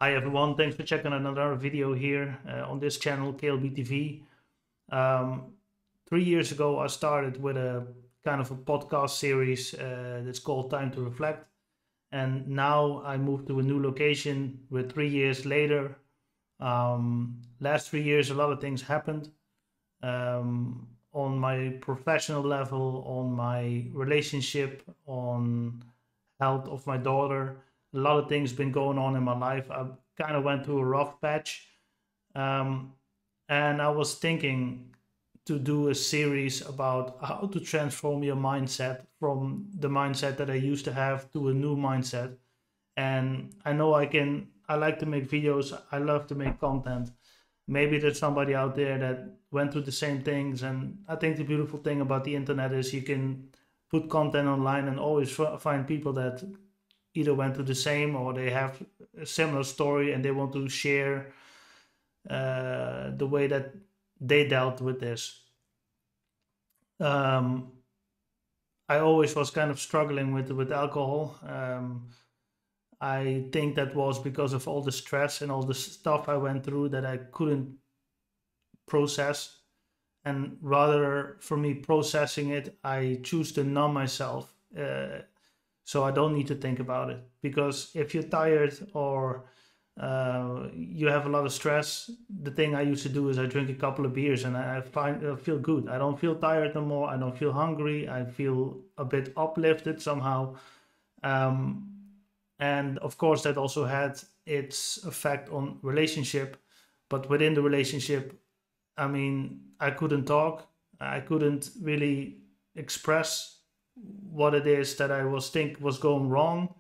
Hi everyone, thanks for checking another video here on this channel, KLBTV. 3 years ago I started with a kind of a podcast series that's called Time to Reflect. And now I moved to a new location with 3 years later. Last 3 years a lot of things happened on my professional level, on my relationship, on health of my daughter. A lot of things been going on in my life. I kind of went through a rough patch, and I was thinking to do a series about how to transform your mindset from the mindset that I used to have to a new mindset. And I know I can. I like to make videos. I love to make content. Maybe there's somebody out there that went through the same things. And I think the beautiful thing about the internet is you can put content online and always find people that either went through the same or they have a similar story and they want to share the way that they dealt with this. I always was kind of struggling with alcohol. I think that was because of all the stress and all the stuff I went through that I couldn't process. And rather for me processing it, I choose to numb myself. So I don't need to think about it. Because if you're tired or you have a lot of stress, the thing I used to do is I drink a couple of beers and I feel good. I don't feel tired no more. I don't feel hungry. I feel a bit uplifted somehow. And of course that also had its effect on relationship. But within the relationship, I mean, I couldn't talk. I couldn't really express what it is that I was going wrong.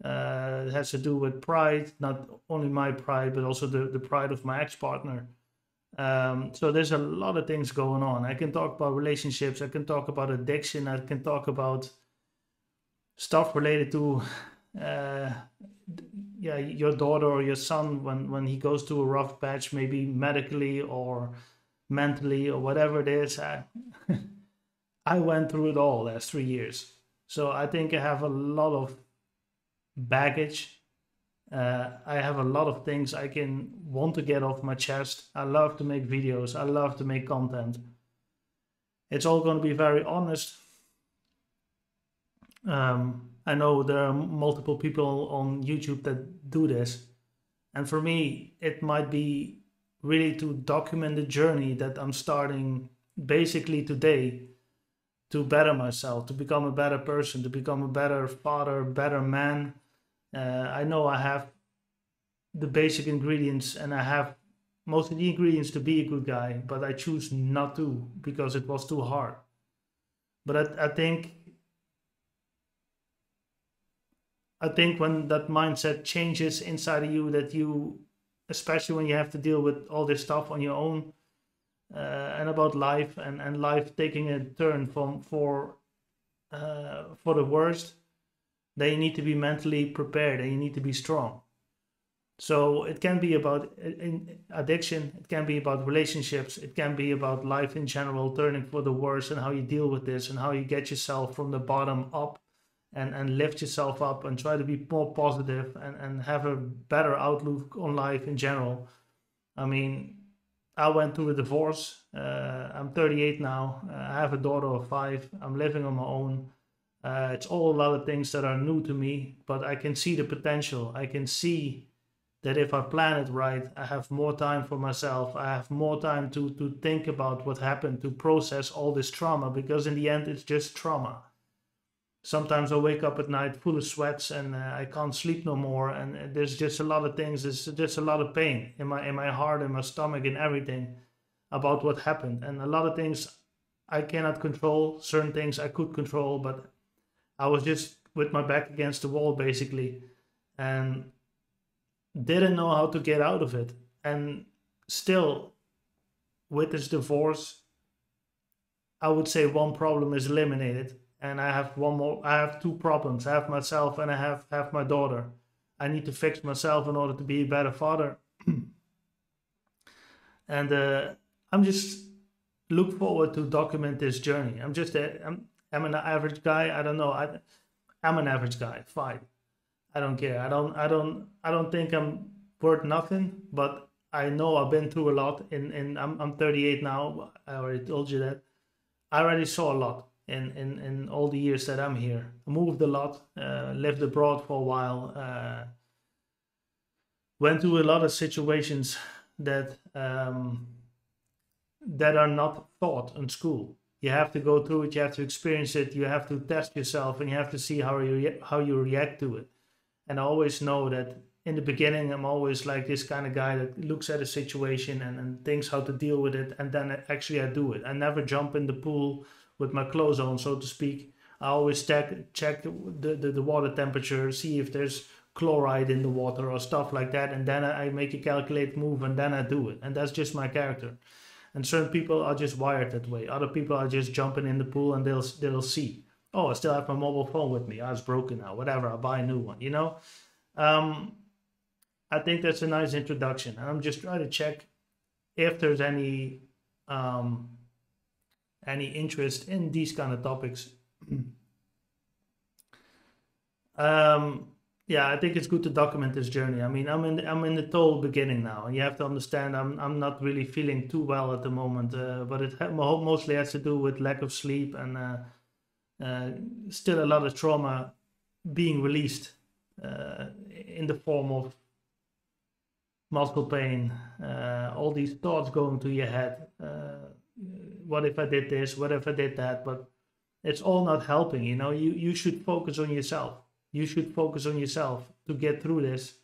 It has to do with pride, not only my pride, but also the pride of my ex-partner. So there's a lot of things going on. I can talk about relationships. I can talk about addiction. I can talk about stuff related to your daughter or your son when he goes through a rough patch, maybe medically or mentally or whatever it is. I went through it all last 3 years. So I think I have a lot of baggage. I have a lot of things I can want to get off my chest. I love to make videos. I love to make content. It's all going to be very honest. I know there are multiple people on YouTube that do this. And for me, it might be really to document the journey that I'm starting basically today to better myself, to become a better person, to become a better father, better man. I know I have the basic ingredients and I have most of the ingredients to be a good guy, but I choose not to because it was too hard. But I think when that mindset changes inside of you, that you, especially when you have to deal with all this stuff on your own, and about life and life taking a turn for the worst, then you need to be mentally prepared and you need to be strong. So it can be about addiction, it can be about relationships, it can be about life in general, turning for the worse and how you deal with this and how you get yourself from the bottom up and lift yourself up and try to be more positive and have a better outlook on life in general. I mean, I went through a divorce. I'm 38 now. I have a daughter of 5. I'm living on my own. It's all a lot of things that are new to me, but I can see the potential. I can see that if I plan it right, I have more time for myself. I have more time to think about what happened, to process all this trauma, because in the end, it's just trauma. Sometimes I wake up at night full of sweats and I can't sleep no more. And there's just a lot of things. There's just a lot of pain in my heart, in my stomach, and everything about what happened. And a lot of things I cannot control. Certain things I could control, but I was just with my back against the wall basically, and didn't know how to get out of it. And still, with this divorce, I would say one problem is eliminated. And I have one more. I have 2 problems. I have myself and I have my daughter. I need to fix myself in order to be a better father. And I'm just look forward to document this journey. I'm an average guy. I don't know. I'm an average guy. Fine. I don't care. I don't think I'm worth nothing, but I know I've been through a lot. I'm 38 now. I already told you that. I already saw a lot in all the years that I'm here. I moved a lot, lived abroad for a while, went through a lot of situations that that are not taught in school. You have to go through it. You have to experience it. You have to test yourself, and you have to see how you react to it. And I always know that in the beginning, I'm always like this kind of guy that looks at a situation and thinks how to deal with it, and then actually I do it. I never jump in the pool with my clothes on, so to speak. I always check the water temperature, see if there's chloride in the water or stuff like that, and then I make a calculated move, and then I do it. And that's just my character. And certain people are just wired that way. Other people are just jumping in the pool and they'll see, oh, I still have my mobile phone with me. Oh, it's broken now. Whatever, I'll buy a new one. I think that's a nice introduction. And I'm just trying to check if there's any interest in these kind of topics. Yeah, I think it's good to document this journey. I mean, I'm in the total beginning now, and you have to understand I'm not really feeling too well at the moment, but it mostly has to do with lack of sleep and still a lot of trauma being released in the form of muscle pain, all these thoughts going through your head. What if I did this? What if I did that? But it's all not helping. You should focus on yourself. You should focus on yourself to get through this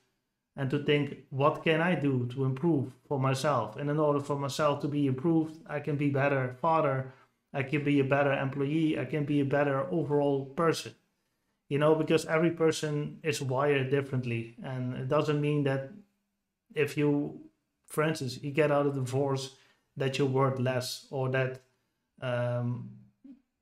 and to think, what can I do to improve for myself? And in order for myself to be improved, I can be better father, I can be a better employee, I can be a better overall person. Because every person is wired differently. And it doesn't mean that if you, for instance, you get out of divorce, that you're worth less, or that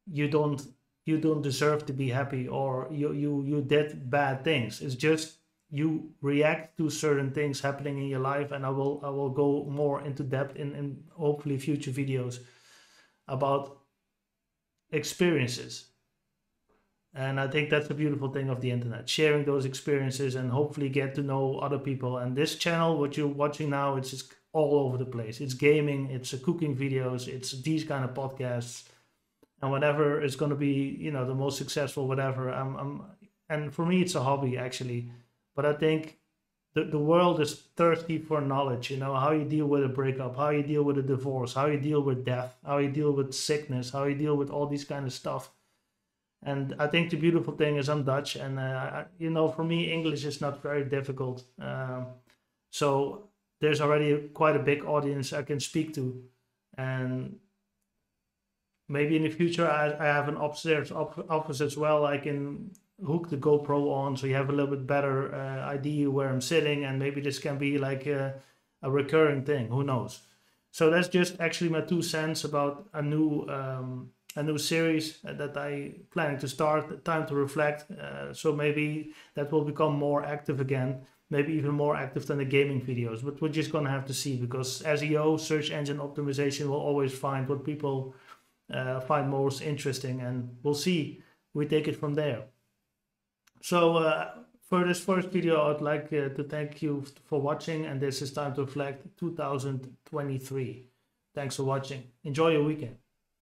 you don't deserve to be happy, or you did bad things. It's just you react to certain things happening in your life, and I will go more into depth in hopefully future videos about experiences. And I think that's the beautiful thing of the internet, sharing those experiences and hopefully get to know other people. And this channel, what you're watching now, it's just all over the place. It's gaming, it's cooking videos, it's these kind of podcasts, and whatever is going to be, the most successful, whatever. And for me, it's a hobby actually. But I think the world is thirsty for knowledge. How you deal with a breakup, how you deal with a divorce, how you deal with death, how you deal with sickness, how you deal with all these kind of stuff. And I think the beautiful thing is I'm Dutch, and for me, English is not very difficult. So there's already quite a big audience I can speak to, and maybe in the future I have an upstairs office as well. I can hook the GoPro on, so you have a little bit better idea where I'm sitting, and maybe this can be like a recurring thing. Who knows? So that's just actually my 2 cents about a new series that I planning to start, Time to Reflect. So maybe that will become more active again, maybe even more active than the gaming videos, but we're just gonna have to see, because SEO, search engine optimization, will always find what people find most interesting, and we'll see. We take it from there. So for this first video, I'd like to thank you for watching, and this is Time to Reflect 2023. Thanks for watching. Enjoy your weekend.